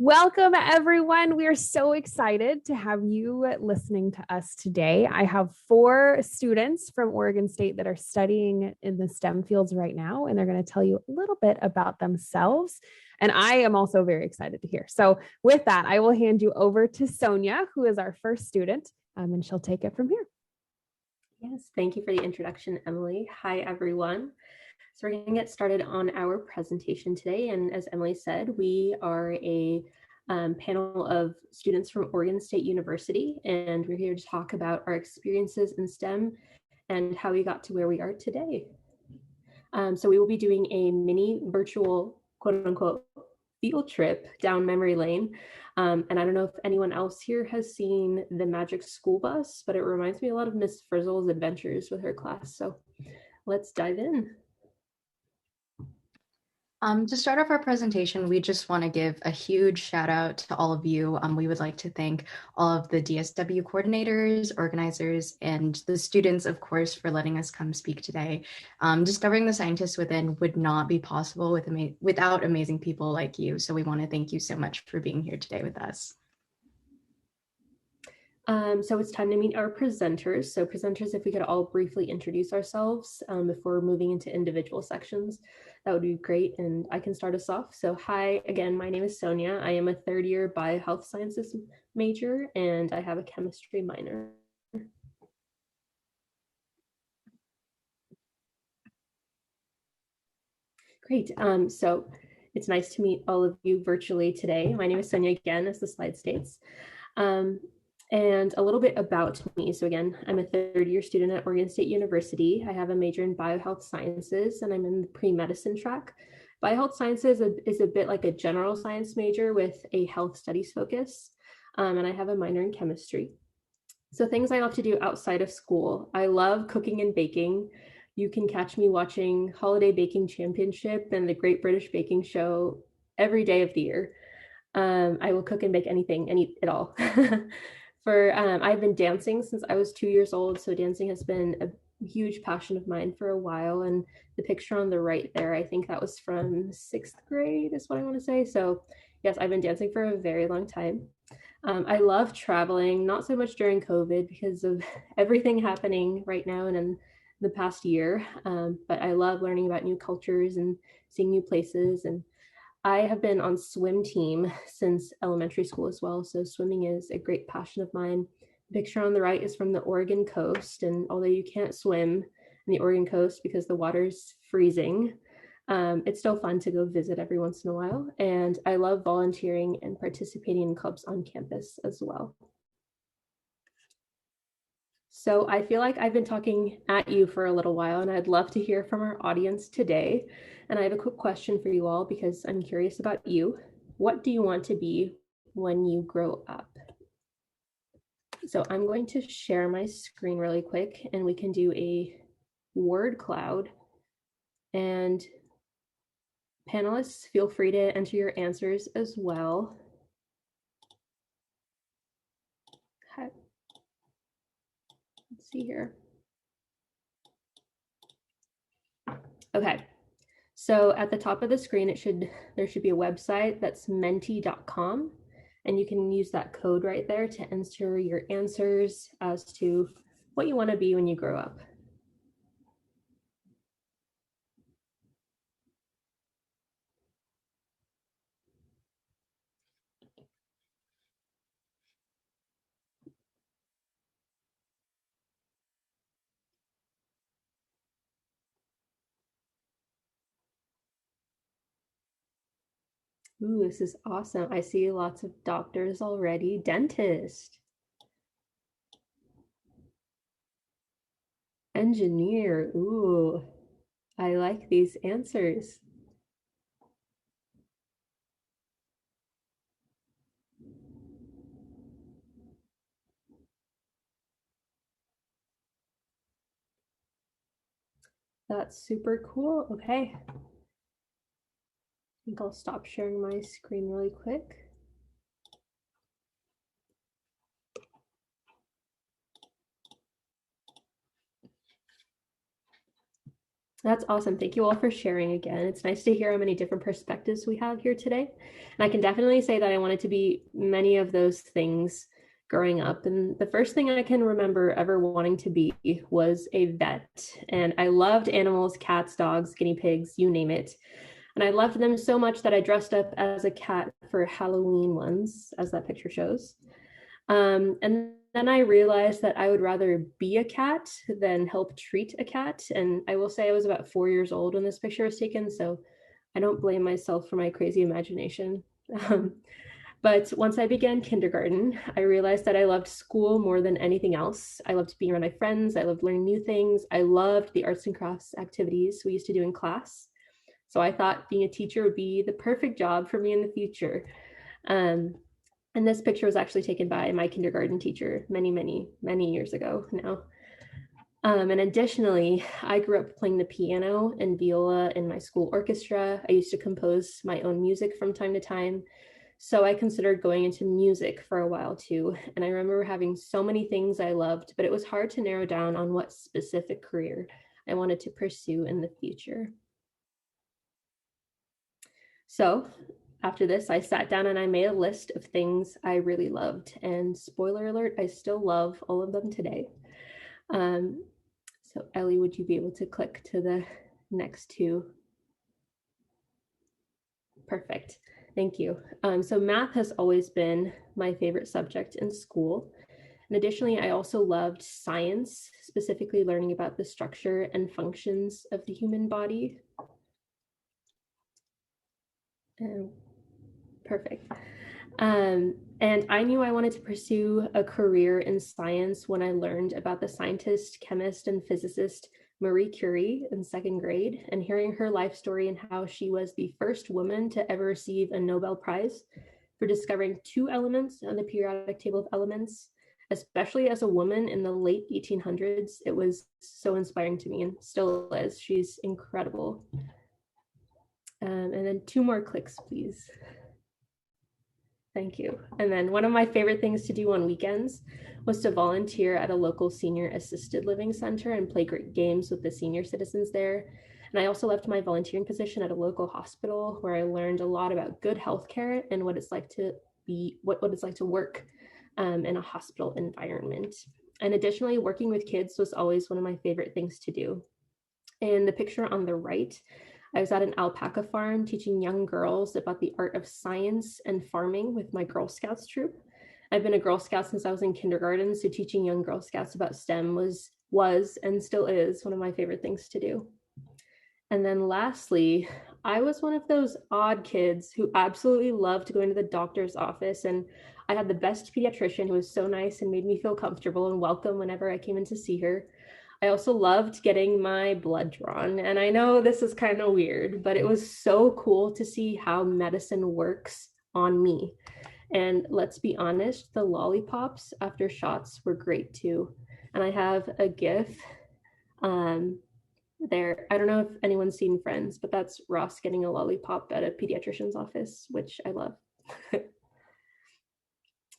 Welcome, everyone. We are so excited to have you listening to us today. I have 4 students from Oregon State that are studying in the STEM fields right now, and they're going to tell you a little bit about themselves. And I am also very excited to hear. So, with that, I will hand you over to Sonia, who is our first student, and she'll take it from here. Yes, thank you for the introduction, Emily. Hi, everyone. So we're going to get started on our presentation today. And as Emily said, we are a panel of students from Oregon State University, and we're here to talk about our experiences in STEM and how we got to where we are today. So we will be doing a mini virtual, quote unquote, field trip down memory lane. And I don't know if anyone else here has seen the Magic School Bus, but it reminds me a lot of Miss Frizzle's adventures with her class. So let's dive in. To start off our presentation, we just want to give a huge shout out to all of you. We would like to thank all of the DSW coordinators, organizers, and the students, of course, for letting us come speak today. Discovering the scientists within would not be possible without amazing people like you. So we want to thank you so much for being here today with us. So it's time to meet our presenters. So presenters, if we could all briefly introduce ourselves before moving into individual sections, that would be great. And I can start us off. So hi, again, my name is Sonia. I am a 3rd-year biohealth sciences major, and I have a chemistry minor. Great. So it's nice to meet all of you virtually today. My name is Sonia again, as the slide states. And a little bit about me. So again, I'm a 3rd-year student at Oregon State University. I have a major in biohealth sciences, and I'm in the pre-medicine track. Biohealth sciences is a bit like a general science major with a health studies focus. And I have a minor in chemistry. So things I love to do outside of school. I love cooking and baking. You can catch me watching Holiday Baking Championship and the Great British Baking Show every day of the year. I will cook and bake anything and eat it all. I've been dancing since I was 2 years old, so dancing has been a huge passion of mine for a while. And the picture on the right there, I think that was from 6th grade is what I want to say. So yes, I've been dancing for a very long time. I love traveling, not so much during COVID because of everything happening right now and in the past year, but I love learning about new cultures and seeing new places. And I have been on swim team since elementary school as well. So swimming is a great passion of mine. The picture on the right is from the Oregon coast. And although you can't swim in the Oregon coast because the water's freezing, it's still fun to go visit every once in a while. And I love volunteering and participating in clubs on campus as well. So I feel like I've been talking at you for a little while, and I'd love to hear from our audience today. And I have a quick question for you all because I'm curious about you. What do you want to be when you grow up? So I'm going to share my screen really quick, and we can do a word cloud. And panelists, feel free to enter your answers as well. Okay. Let's see here. Okay. So at the top of the screen, there should be a website that's menti.com, and you can use that code right there to enter your answers as to what you want to be when you grow up. Ooh, this is awesome. I see lots of doctors already. Dentist. Engineer. Ooh, I like these answers. That's super cool. Okay. I think I'll stop sharing my screen really quick. That's awesome. Thank you all for sharing again. It's nice to hear how many different perspectives we have here today. And I can definitely say that I wanted to be many of those things growing up. And the first thing I can remember ever wanting to be was a vet. And I loved animals, cats, dogs, guinea pigs, you name it. And I loved them so much that I dressed up as a cat for Halloween once, as that picture shows. And then I realized that I would rather be a cat than help treat a cat. And I will say I was about 4 years old when this picture was taken, so I don't blame myself for my crazy imagination. Um, but once I began kindergarten, I realized that I loved school more than anything else. I loved being around my friends. I loved learning new things. I loved the arts and crafts activities we used to do in class. So I thought being a teacher would be the perfect job for me in the future. Um, and this picture was actually taken by my kindergarten teacher many, many, many years ago now. And additionally, I grew up playing the piano and viola in my school orchestra. I used to compose my own music from time to time. So I considered going into music for a while too. And I remember having so many things I loved, but it was hard to narrow down on what specific career I wanted to pursue in the future. So after this, I sat down and I made a list of things I really loved. And spoiler alert, I still love all of them today. So Elly, would you be able to click to the next two? Perfect. Thank you. So math has always been my favorite subject in school. And additionally, I also loved science, specifically learning about the structure and functions of the human body. Perfect. And I knew I wanted to pursue a career in science when I learned about the scientist, chemist, and physicist Marie Curie in second grade, and hearing her life story and how she was the first woman to ever receive a Nobel Prize for discovering two elements on the periodic table of elements, especially as a woman in the late 1800s. It was so inspiring to me and still is. She's incredible. And then two more clicks, please. Thank you. And then one of my favorite things to do on weekends was to volunteer at a local senior assisted living center and play great games with the senior citizens there. And I also left my volunteering position at a local hospital where I learned a lot about good healthcare and what it's like to work in a hospital environment. And additionally, working with kids was always one of my favorite things to do. In the picture on the right, I was at an alpaca farm teaching young girls about the art of science and farming with my Girl Scouts troop. I've been a Girl Scout since I was in kindergarten, so teaching young Girl Scouts about STEM was and still is one of my favorite things to do. And then lastly, I was one of those odd kids who absolutely loved going to the doctor's office, and I had the best pediatrician who was so nice and made me feel comfortable and welcome whenever I came in to see her. I also loved getting my blood drawn. And I know this is kind of weird, but it was so cool to see how medicine works on me. And let's be honest, the lollipops after shots were great too. And I have a GIF there. I don't know if anyone's seen Friends, but that's Ross getting a lollipop at a pediatrician's office, which I love.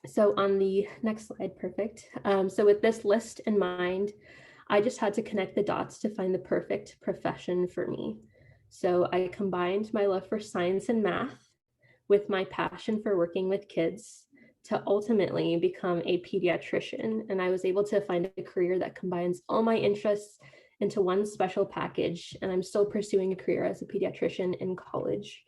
So on the next slide, perfect. So with this list in mind, I just had to connect the dots to find the perfect profession for me. So I combined my love for science and math with my passion for working with kids to ultimately become a pediatrician. And I was able to find a career that combines all my interests into one special package. And I'm still pursuing a career as a pediatrician in college.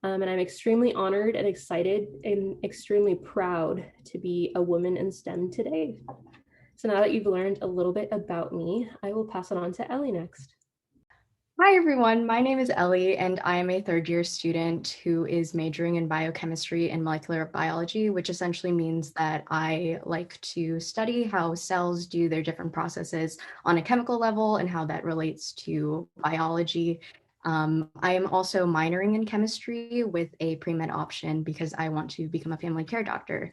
And I'm extremely honored and excited and extremely proud to be a woman in STEM today. So now that you've learned a little bit about me, I will pass it on to Elly next. Hi, everyone. My name is Elly, and I am a third-year student who is majoring in biochemistry and molecular biology, which essentially means that I like to study how cells do their different processes on a chemical level and how that relates to biology. I am also minoring in chemistry with a pre-med option because I want to become a family care doctor.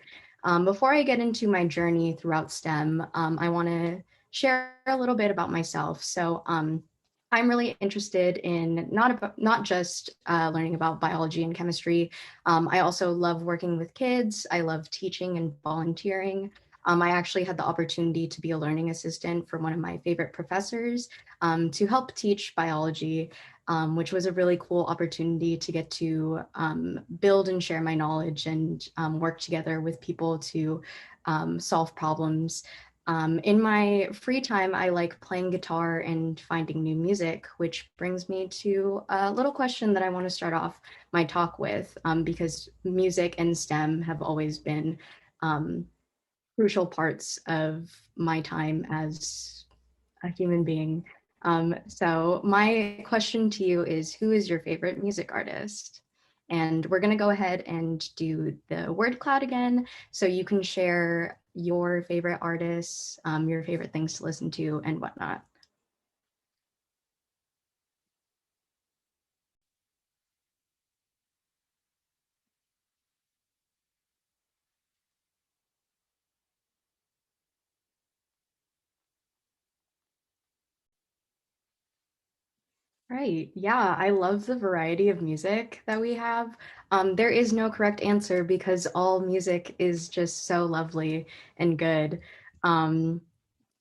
Before I get into my journey throughout STEM, I want to share a little bit about myself. So I'm really interested in not just learning about biology and chemistry. I also love working with kids. I love teaching and volunteering. I actually had the opportunity to be a learning assistant for one of my favorite professors to help teach biology, which was a really cool opportunity to get to build and share my knowledge and work together with people to solve problems. In my free time, I like playing guitar and finding new music, which brings me to a little question that I want to start off my talk with, because music and STEM have always been crucial parts of my time as a human being. So my question to you is, who is your favorite music artist? And we're going to go ahead and do the word cloud again. So you can share your favorite artists, your favorite things to listen to, and whatnot. Right. Yeah, I love the variety of music that we have. There is no correct answer because all music is just so lovely and good. Um,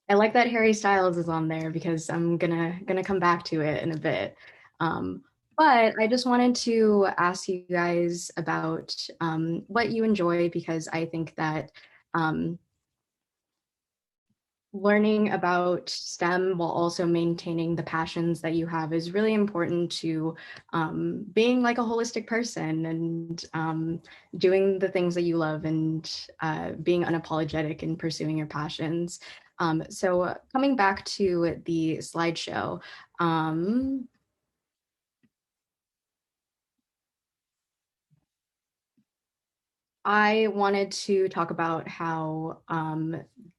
I like that Harry Styles is on there because I'm gonna come back to it in a bit. Um, but I just wanted to ask you guys about what you enjoy because I think that um, learning about STEM while also maintaining the passions that you have is really important to being like a holistic person and doing the things that you love and being unapologetic and pursuing your passions. So coming back to the slideshow, um, I wanted to talk about how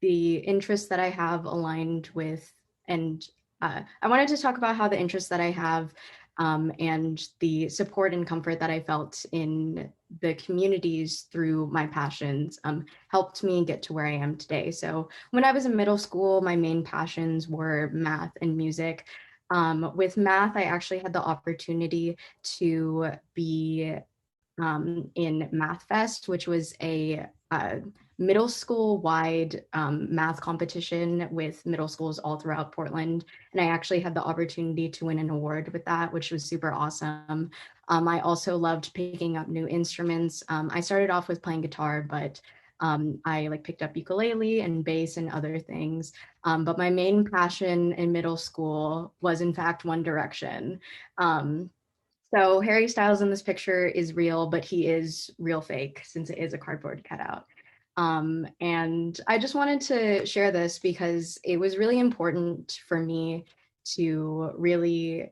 the interests that I have aligned with, and I wanted to talk about how the interests that I have and the support and comfort that I felt in the communities through my passions helped me get to where I am today. So when I was in middle school, my main passions were math and music. With math, I actually had the opportunity to be in Math Fest, which was a middle school wide math competition with middle schools all throughout Portland. And I actually had the opportunity to win an award with that, which was super awesome. I also loved picking up new instruments. I started off with playing guitar, but I like picked up ukulele and bass and other things. But my main passion in middle school was in fact One Direction. So Harry Styles in this picture is real, but he is real fake since it is a cardboard cutout. And I just wanted to share this because it was really important for me to really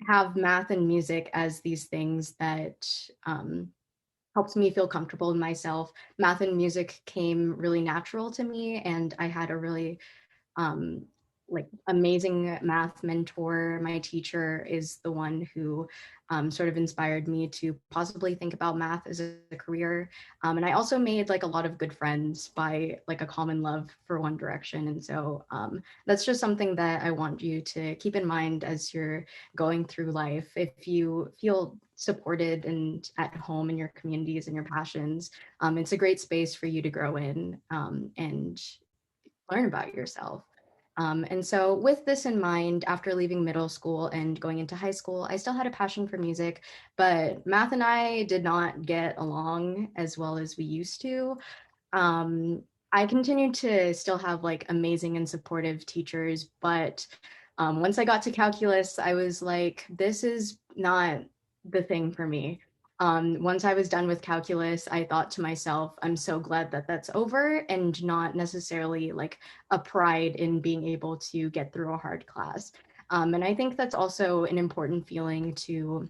have math and music as these things that helped me feel comfortable in myself. Math and music came really natural to me, and I had a really um, like amazing math mentor. My teacher is the one who sort of inspired me to possibly think about math as a career. And I also made like a lot of good friends by like a common love for One Direction. And so that's just something that I want you to keep in mind as you're going through life. If you feel supported and at home in your communities and your passions, it's a great space for you to grow in and learn about yourself. And so, with this in mind, after leaving middle school and going into high school, I still had a passion for music, but math and I did not get along as well as we used to. Um, I continued to still have like amazing and supportive teachers, but once I got to calculus, I was like, this is not the thing for me. Once I was done with calculus, I thought to myself, I'm so glad that that's over and not necessarily like a pride in being able to get through a hard class. And I think that's also an important feeling to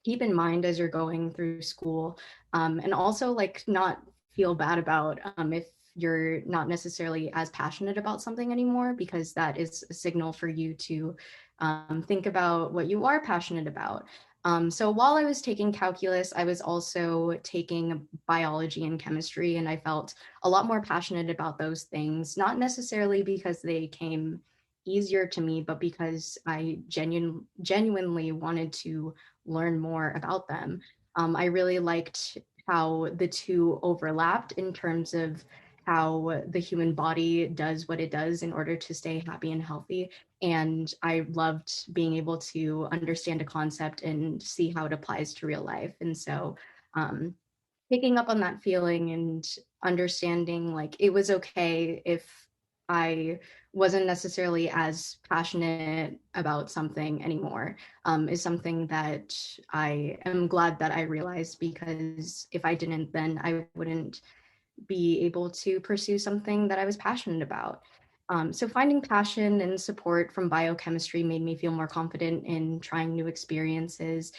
keep in mind as you're going through school, and also like not feel bad about if you're not necessarily as passionate about something anymore, because that is a signal for you to think about what you are passionate about. So while I was taking calculus, I was also taking biology and chemistry, and I felt a lot more passionate about those things, not necessarily because they came easier to me, but because I genuinely wanted to learn more about them. I really liked how the two overlapped in terms of how the human body does what it does in order to stay happy and healthy. And I loved being able to understand a concept and see how it applies to real life. And so picking up on that feeling and understanding like it was okay if I wasn't necessarily as passionate about something anymore, is something that I am glad that I realized, because if I didn't, then I wouldn't be able to pursue something that I was passionate about. So finding passion and support from biochemistry made me feel more confident in trying new experiences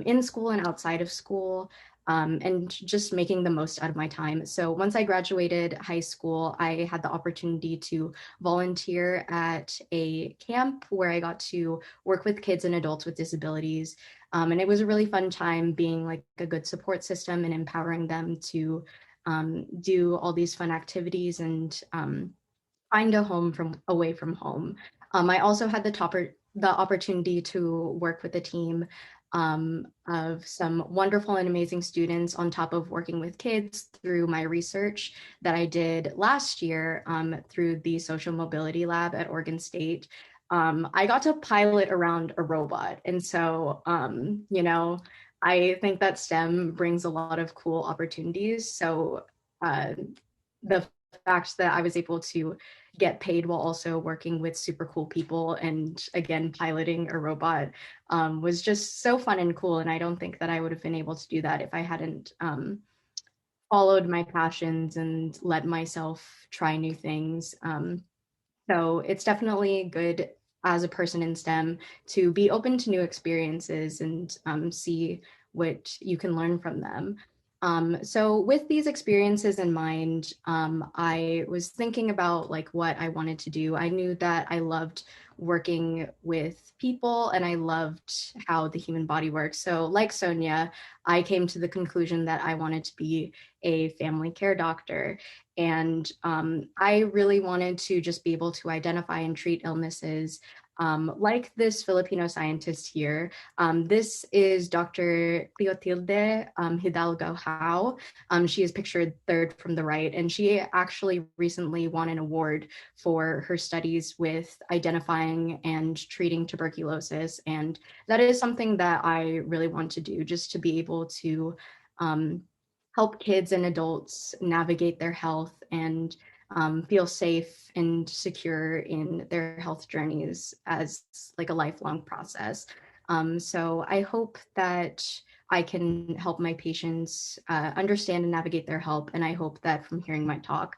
in school and outside of school, and just making the most out of my time. So once I graduated high school, I had the opportunity to volunteer at a camp where I got to work with kids and adults with disabilities. And it was a really fun time being like a good support system and empowering them to do all these fun activities and find a home from away from home. I also had the opportunity to work with a team of some wonderful and amazing students on top of working with kids through my research that I did last year through the Social Mobility Lab at Oregon State. I got to pilot around a robot. And so, I think that STEM brings a lot of cool opportunities. So the fact that I was able to get paid while also working with super cool people and again piloting a robot was just so fun and cool. And I don't think that I would have been able to do that if I hadn't followed my passions and let myself try new things. So it's definitely good as a person in STEM to be open to new experiences and see what you can learn from them. So with these experiences in mind, I was thinking about like what I wanted to do. I knew that I loved working with people and I loved how the human body works. So like Sonia, I came to the conclusion that I wanted to be a family care doctor. And I really wanted to just be able to identify and treat illnesses like this Filipino scientist here. This is Dr. Cleotilde Hidalgo Howe. She is pictured third from the right, and she actually recently won an award for her studies with identifying and treating tuberculosis. And that is something that I really want to do, just to be able to help kids and adults navigate their health and feel safe and secure in their health journeys as like a lifelong process. So I hope that I can help my patients understand and navigate their health. And I hope that from hearing my talk,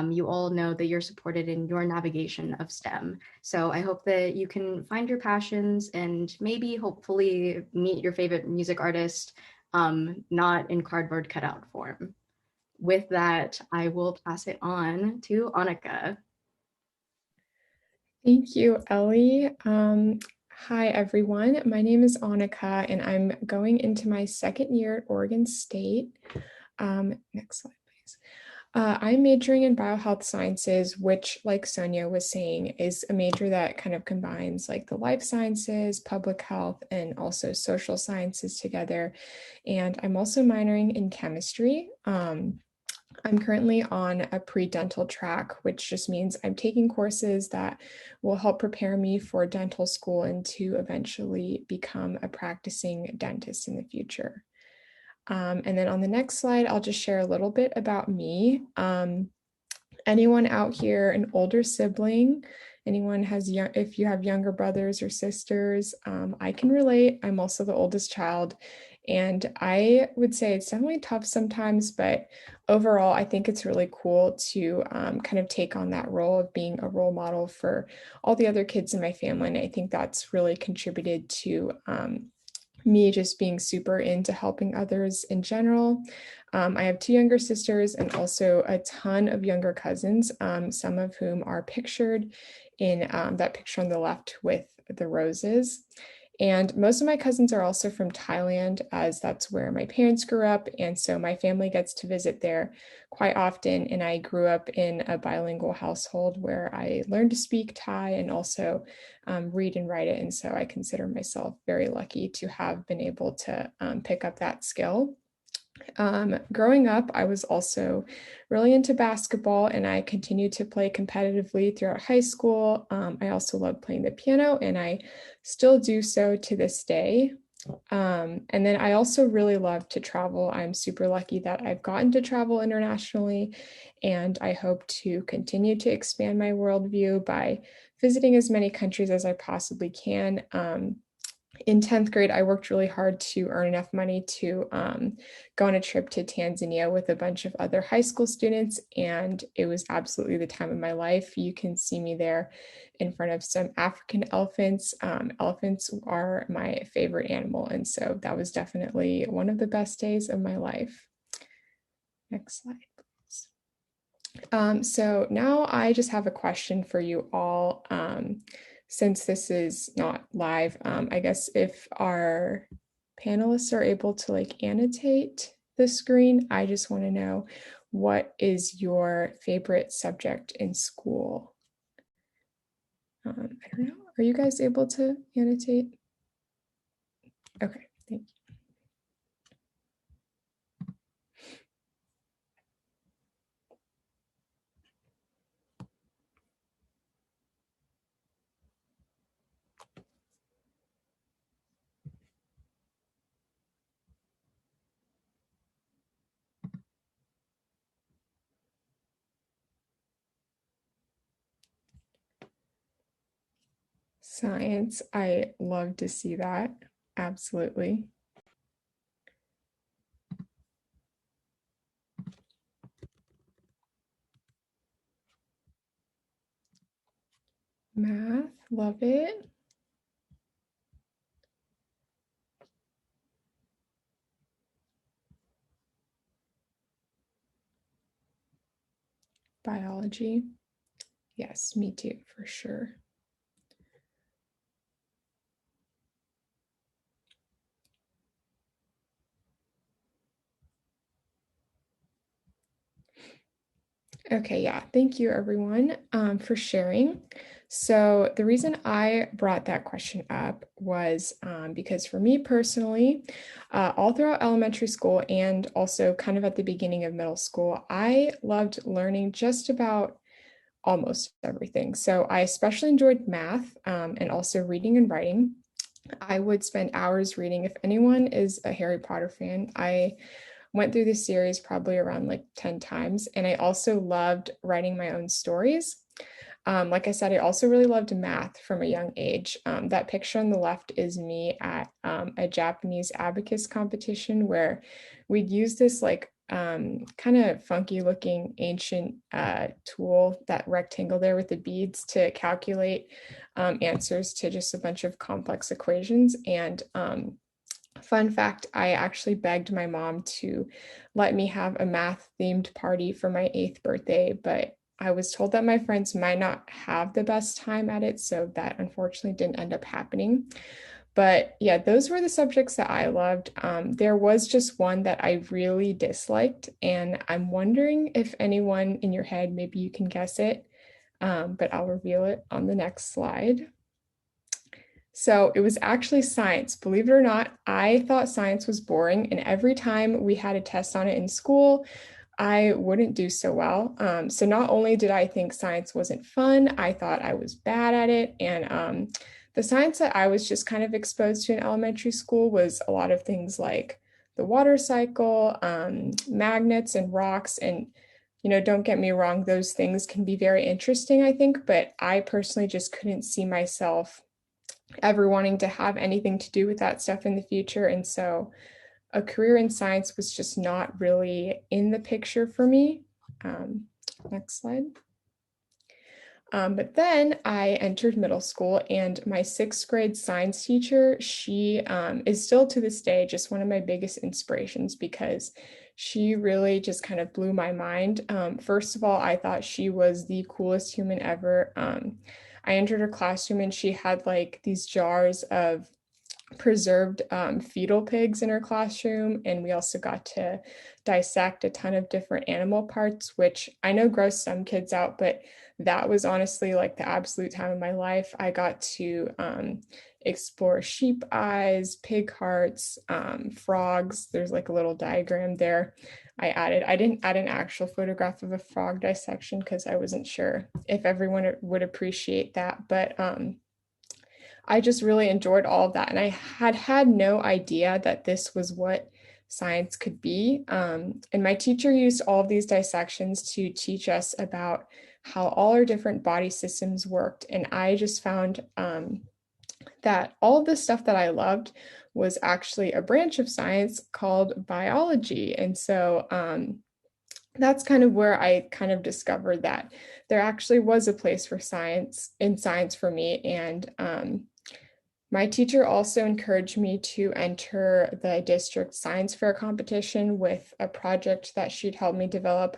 you all know that you're supported in your navigation of STEM. So I hope that you can find your passions and maybe hopefully meet your favorite music artist, not in cardboard cutout form. With that, I will pass it on to Annika. Thank you, Elly. Hi, everyone. My name is Annika, and I'm going into my second year at Oregon State. Next slide, please. I'm majoring in biohealth sciences, which, like Sonia was saying, is a major that kind of combines like the life sciences, public health, and also social sciences together. And I'm also minoring in chemistry. I'm currently on a pre-dental track, which just means I'm taking courses that will help prepare me for dental school and to eventually become a practicing dentist in the future. And then on the next slide, I'll just share a little bit about me. Anyone out here, an older sibling, anyone has if you have younger brothers or sisters, I can relate. I'm also the oldest child. And I would say it's definitely tough sometimes, but overall, I think it's really cool to kind of take on that role of being a role model for all the other kids in my family. And I think that's really contributed to me just being super into helping others in general. I have two younger sisters and also a ton of younger cousins, some of whom are pictured in that picture on the left with the roses. And most of my cousins are also from Thailand, as that's where my parents grew up. And so my family gets to visit there quite often. And I grew up in a bilingual household where I learned to speak Thai and also read and write it. And so I consider myself very lucky to have been able to pick up that skill. Growing up, I was also really into basketball and I continued to play competitively throughout high school. I also love playing the piano and I still do so to this day. And then I also really love to travel. I'm super lucky that I've gotten to travel internationally, and I hope to continue to expand my worldview by visiting as many countries as I possibly can. In 10th grade, I worked really hard to earn enough money to go on a trip to Tanzania with a bunch of other high school students, and it was absolutely the time of my life. You can see me there in front of some African elephants. Elephants are my favorite animal, and so that was definitely one of the best days of my life. Next slide, please. So now I just have a question for you all. Since this is not live, I guess if our panelists are able to like annotate the screen, I just want to know, what is your favorite subject in school? I don't know. Are you guys able to annotate? Okay, thank you. Science, I love to see that. Absolutely. Math, love it. Biology, yes, me too, for sure. Okay, yeah, thank you everyone for sharing. So the reason I brought that question up was because for me personally, all throughout elementary school and also kind of at the beginning of middle school, I loved learning just about almost everything. So I especially enjoyed math and also reading and writing. I would spend hours reading. If anyone is a Harry Potter fan, I went through this series probably around like 10 times. And I also loved writing my own stories. Like I said, I also really loved math from a young age. That picture on the left is me at a Japanese abacus competition where we'd use this like kind of funky looking ancient tool, that rectangle there with the beads, to calculate answers to just a bunch of complex equations. And fun fact, I actually begged my mom to let me have a math themed party for my 8th birthday, but I was told that my friends might not have the best time at it, so that unfortunately didn't end up happening. But yeah, those were the subjects that I loved. There was just one that I really disliked, and I'm wondering if anyone in your head, maybe you can guess it, but I'll reveal it on the next slide. So it was actually science. Believe it or not, I thought science was boring, and every time we had a test on it in school, I wouldn't do so well. So not only did I think science wasn't fun, I thought I was bad at it. And the science that I was just kind of exposed to in elementary school was a lot of things like the water cycle, magnets and rocks. And, you know, don't get me wrong, those things can be very interesting, I think, but I personally just couldn't see myself ever wanting to have anything to do with that stuff in the future. And so a career in science was just not really in the picture for me. Next slide. But then I entered middle school, and my 6th grade science teacher, she is still to this day just one of my biggest inspirations, because she really just kind of blew my mind. First of all, I thought she was the coolest human ever. I entered her classroom and she had like these jars of preserved fetal pigs in her classroom, and we also got to dissect a ton of different animal parts, which I know grossed some kids out, but that was honestly like the absolute time of my life. I got to explore sheep eyes, pig hearts, frogs. There's like a little diagram there I didn't add an actual photograph of a frog dissection because I wasn't sure if everyone would appreciate that, but I just really enjoyed all of that. And I had no idea that this was what science could be. And my teacher used all of these dissections to teach us about how all our different body systems worked. And I just found that all of the stuff that I loved was actually a branch of science called biology. And so that's kind of where I kind of discovered that there actually was a place for science for me. And my teacher also encouraged me to enter the district science fair competition with a project that she'd helped me develop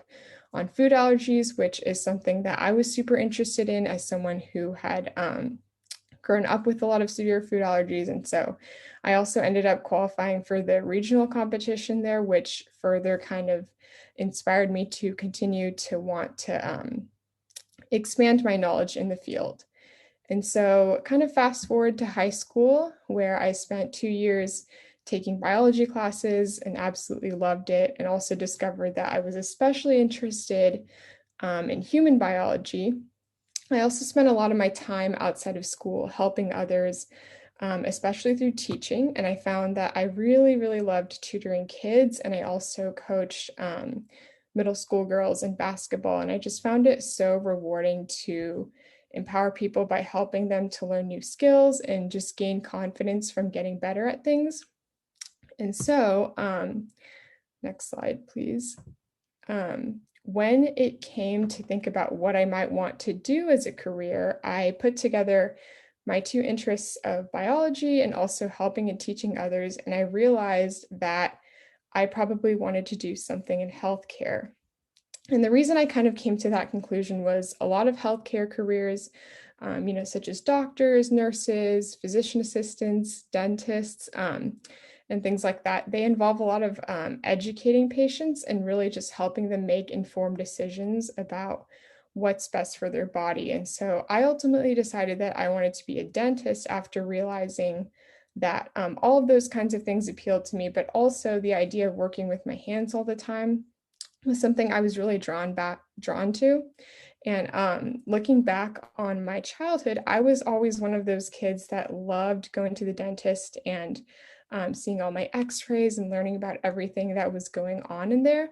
on food allergies, which is something that I was super interested in as someone who had grown up with a lot of severe food allergies. And so I also ended up qualifying for the regional competition there, which further kind of inspired me to continue to want to expand my knowledge in the field. And so kind of fast forward to high school, where I spent 2 years taking biology classes and absolutely loved it, and also discovered that I was especially interested in human biology. I also spent a lot of my time outside of school helping others, especially through teaching. And I found that I really, really loved tutoring kids. And I also coached middle school girls in basketball. And I just found it so rewarding to empower people by helping them to learn new skills and just gain confidence from getting better at things. And so, next slide, please. When it came to think about what I might want to do as a career, I put together my two interests of biology and also helping and teaching others. And I realized that I probably wanted to do something in healthcare. And the reason I kind of came to that conclusion was a lot of healthcare careers, such as doctors, nurses, physician assistants, dentists, and things like that, they involve a lot of educating patients and really just helping them make informed decisions about what's best for their body. And so I ultimately decided that I wanted to be a dentist after realizing that all of those kinds of things appealed to me, but also the idea of working with my hands all the time was something I was really drawn to. And looking back on my childhood, I was always one of those kids that loved going to the dentist and seeing all my x-rays and learning about everything that was going on in there.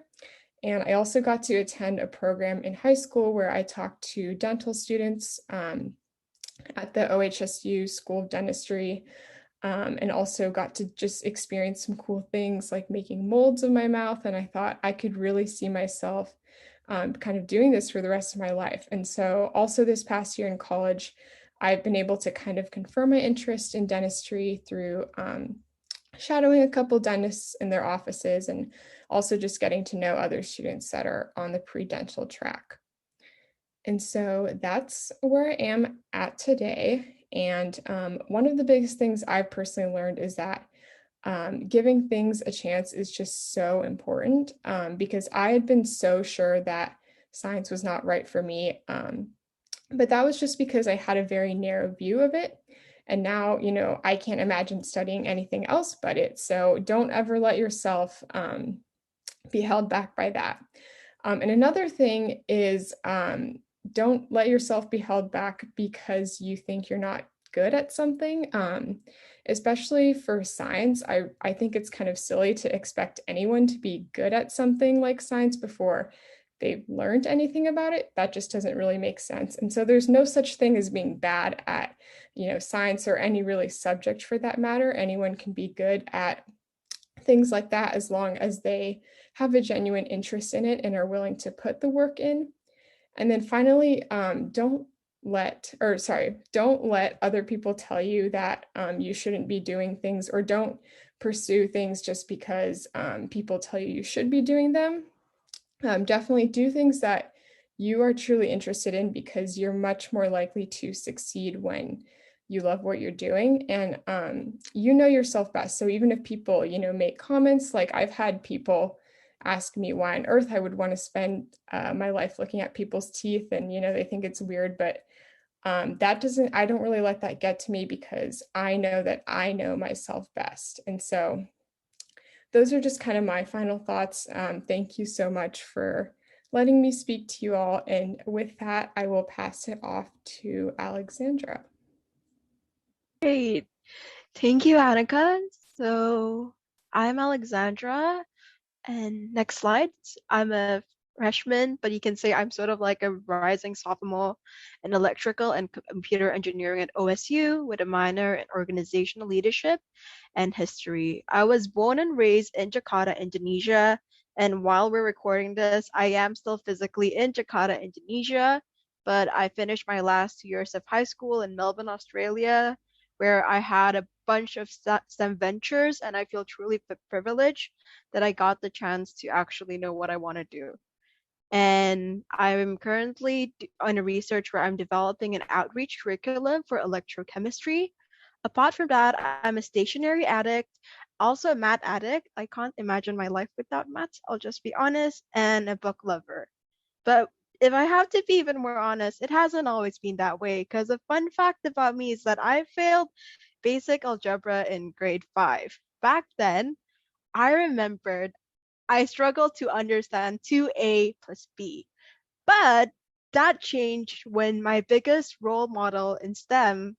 And I also got to attend a program in high school where I talked to dental students at the OHSU School of Dentistry, and also got to just experience some cool things like making molds of my mouth. And I thought I could really see myself kind of doing this for the rest of my life. And so also this past year in college, I've been able to kind of confirm my interest in dentistry through shadowing a couple dentists in their offices and also just getting to know other students that are on the pre-dental track. And so that's where I am at today. And one of the biggest things I've personally learned is that giving things a chance is just so important, because I had been so sure that science was not right for me. But that was just because I had a very narrow view of it. And now, I can't imagine studying anything else but it. So don't ever let yourself be held back by that. And another thing is, don't let yourself be held back because you think you're not good at something. Especially for science, I think it's kind of silly to expect anyone to be good at something like science before they've learned anything about it. That just doesn't really make sense. And so there's no such thing as being bad at, science or any really subject for that matter. Anyone can be good at things like that as long as they have a genuine interest in it and are willing to put the work in. And then finally, don't let other people tell you that you shouldn't be doing things, or don't pursue things just because people tell you you should be doing them. Definitely do things that you are truly interested in, because you're much more likely to succeed when you love what you're doing, and you know yourself best. So even if people, make comments, like I've had people ask me why on earth I would want to spend my life looking at people's teeth, and they think it's weird, but I don't really let that get to me because I know that I know myself best. And so those are just kind of my final thoughts. Thank you so much for letting me speak to you all. And with that, I will pass it off to Alexandra. Great. Thank you, Annika. So I'm Alexandra, and next slide. I'm a freshman, but you can say I'm sort of like a rising sophomore in electrical and computer engineering at OSU with a minor in organizational leadership and history. I was born and raised in Jakarta, Indonesia, and while we're recording this, I am still physically in Jakarta, Indonesia, but I finished my last 2 years of high school in Melbourne, Australia, where I had a bunch of STEM ventures, and I feel truly privileged that I got the chance to actually know what I want to do. And I'm currently on a research where I'm developing an outreach curriculum for electrochemistry. Apart from that, I'm a stationery addict, also a math addict. I can't imagine my life without maths, I'll just be honest, and a book lover. But if I have to be even more honest, it hasn't always been that way, because a fun fact about me is that I failed basic algebra in grade 5. Back then, I remembered I struggled to understand 2a plus b. But that changed when my biggest role model in STEM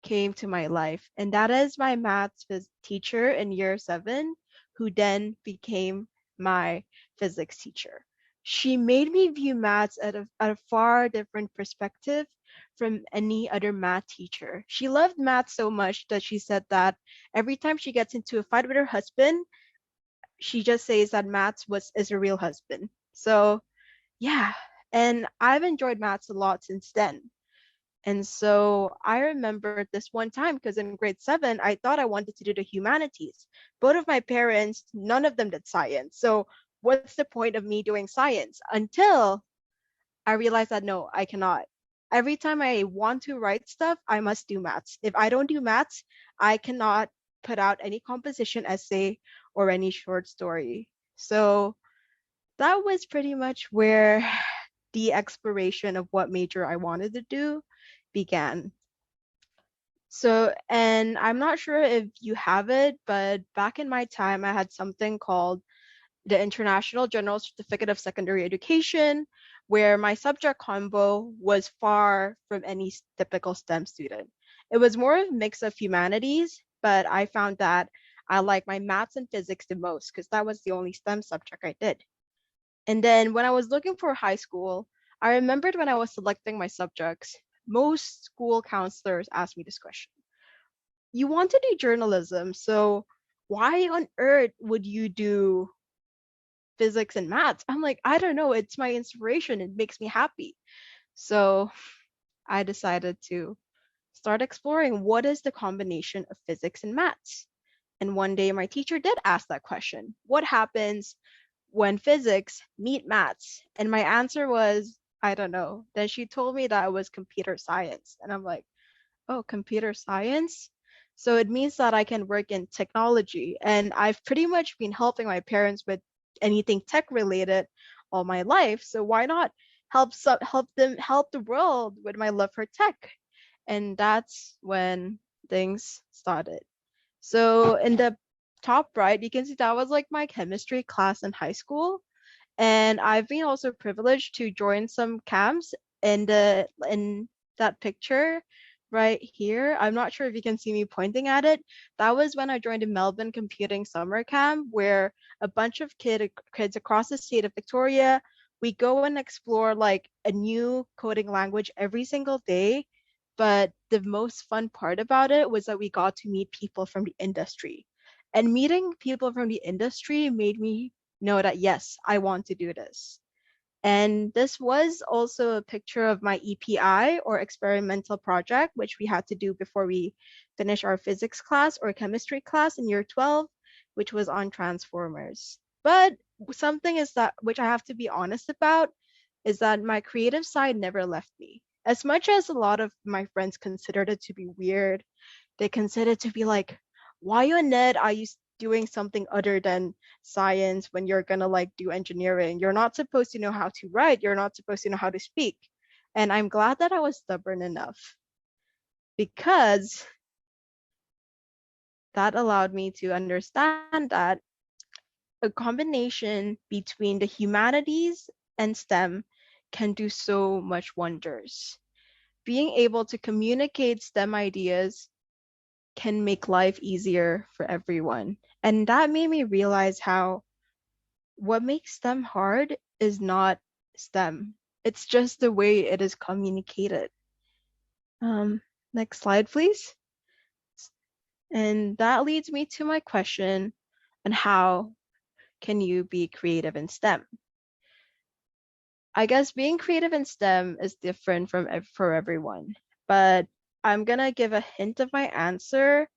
came to my life, and that is my maths teacher in year 7, who then became my physics teacher. She made me view maths at a far different perspective from any other math teacher. She loved math so much that she said that every time she gets into a fight with her husband, she just says that maths is a real husband. So yeah, and I've enjoyed maths a lot since then. And so I remember this one time, because in grade 7, I thought I wanted to do the humanities. Both of my parents, none of them did science. So what's the point of me doing science? Until I realized that no, I cannot. Every time I want to write stuff, I must do maths. If I don't do maths, I cannot put out any composition essay or any short story. So that was pretty much where the exploration of what major I wanted to do began. So, and I'm not sure if you have it, but back in my time, I had something called the International General Certificate of Secondary Education, where my subject combo was far from any typical STEM student. It was more of a mix of humanities, but I found that I like my maths and physics the most because that was the only STEM subject I did. And then when I was looking for high school, I remembered when I was selecting my subjects, most school counselors asked me this question. You want to do journalism, so why on earth would you do physics and maths? I'm like, I don't know, it's my inspiration, it makes me happy. So I decided to start exploring what is the combination of physics and maths. And one day my teacher did ask that question. What happens when physics meet maths? And my answer was, I don't know. Then she told me that it was computer science. And I'm like, oh, computer science? So it means that I can work in technology. And I've pretty much been helping my parents with anything tech related all my life. So why not help the world with my love for tech? And that's when things started. So in the top right, you can see that was like my chemistry class in high school. And I've been also privileged to join some camps in that picture right here. I'm not sure if you can see me pointing at it. That was when I joined the Melbourne Computing Summer Camp, where a bunch of kids across the state of Victoria, we go and explore like a new coding language every single day. But the most fun part about it was that we got to meet people from the industry. And meeting people from the industry made me know that yes, I want to do this. And this was also a picture of my EPI, or experimental project, which we had to do before we finish our physics class or chemistry class in year 12, which was on transformers. But something is that, which I have to be honest about, is that my creative side never left me. As much as a lot of my friends considered it to be weird, they considered it to be like, why on net are you doing something other than science when you're gonna like do engineering? You're not supposed to know how to write, you're not supposed to know how to speak. And I'm glad that I was stubborn enough, because that allowed me to understand that a combination between the humanities and STEM can do so much wonders. Being able to communicate STEM ideas can make life easier for everyone. And that made me realize how what makes STEM hard is not STEM. It's just the way it is communicated. Next slide, please. And that leads me to my question on how can you be creative in STEM? I guess being creative in STEM is different for everyone, but I'm gonna give a hint of my answer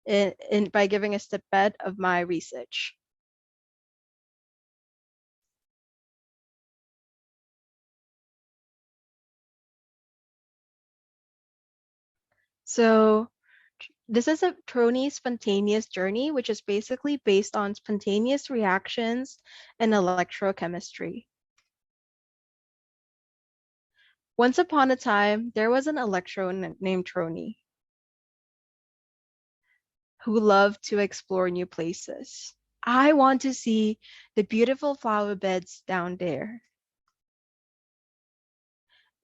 by giving a snippet of my research. So this is a Troni's spontaneous journey, which is basically based on spontaneous reactions in electrochemistry. Once upon a time, there was an electron named Troni who loved to explore new places. I want to see the beautiful flower beds down there.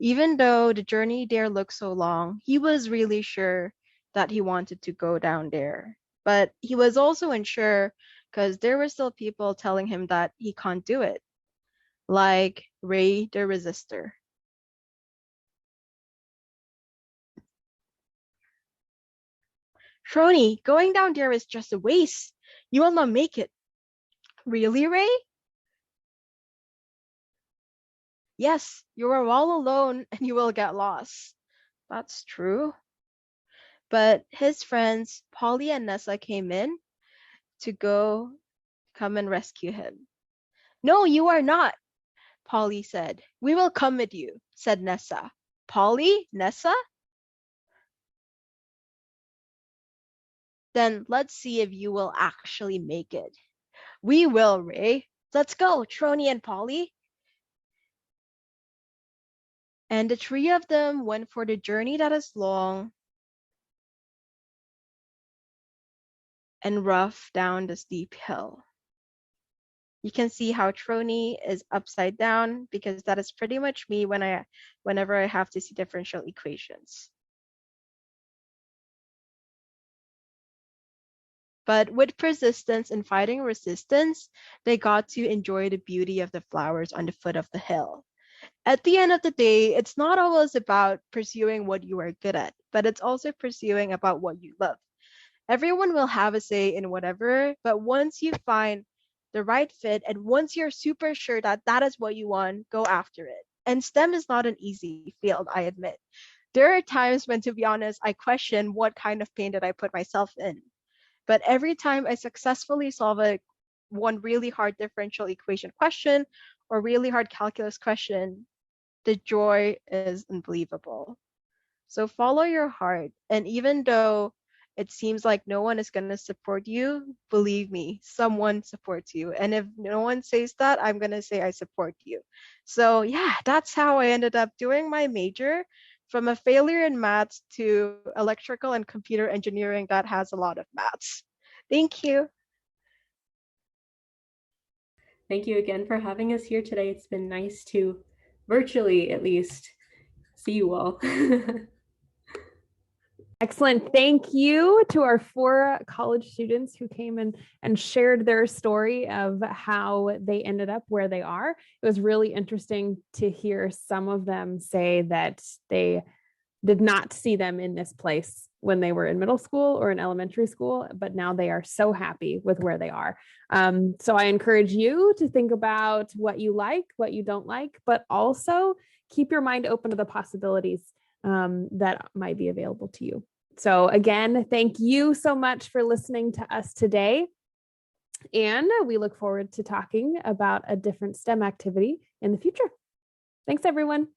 Even though the journey there looked so long, he was really sure that he wanted to go down there. But he was also unsure because there were still people telling him that he can't do it, like Ray the Resistor. Troni, going down there is just a waste. You will not make it. Really, Ray? Yes, you are all alone and you will get lost. That's true. But his friends, Polly and Nessa, came in to come and rescue him. No, you are not, Polly said. We will come with you, said Nessa. Polly? Nessa? Then let's see if you will actually make it. We will, Ray. Let's go, Troni and Polly. And the three of them went for the journey that is long and rough down the steep hill. You can see how Troni is upside down because that is pretty much me whenever I have to see differential equations. But with persistence and fighting resistance, they got to enjoy the beauty of the flowers on the foot of the hill. At the end of the day, it's not always about pursuing what you are good at, but it's also pursuing about what you love. Everyone will have a say in whatever, but once you find the right fit and once you're super sure that that is what you want, go after it. And STEM is not an easy field, I admit. There are times when, to be honest, I question what kind of pain did I put myself in. But every time I successfully solve one really hard differential equation question or really hard calculus question, the joy is unbelievable. So follow your heart. And even though it seems like no one is going to support you, believe me, someone supports you. And if no one says that, I'm going to say I support you. So yeah, that's how I ended up doing my major, from a failure in maths to electrical and computer engineering that has a lot of maths. Thank you. Thank you again for having us here today. It's been nice to, virtually at least, see you all. Excellent. Thank you to our 4 college students who came in and shared their story of how they ended up where they are. It was really interesting to hear some of them say that they did not see them in this place when they were in middle school or in elementary school, but now they are so happy with where they are. So I encourage you to think about what you like, what you don't like, but also keep your mind open to the possibilities that might be available to you. So again, thank you so much for listening to us today. And we look forward to talking about a different STEM activity in the future. Thanks, everyone.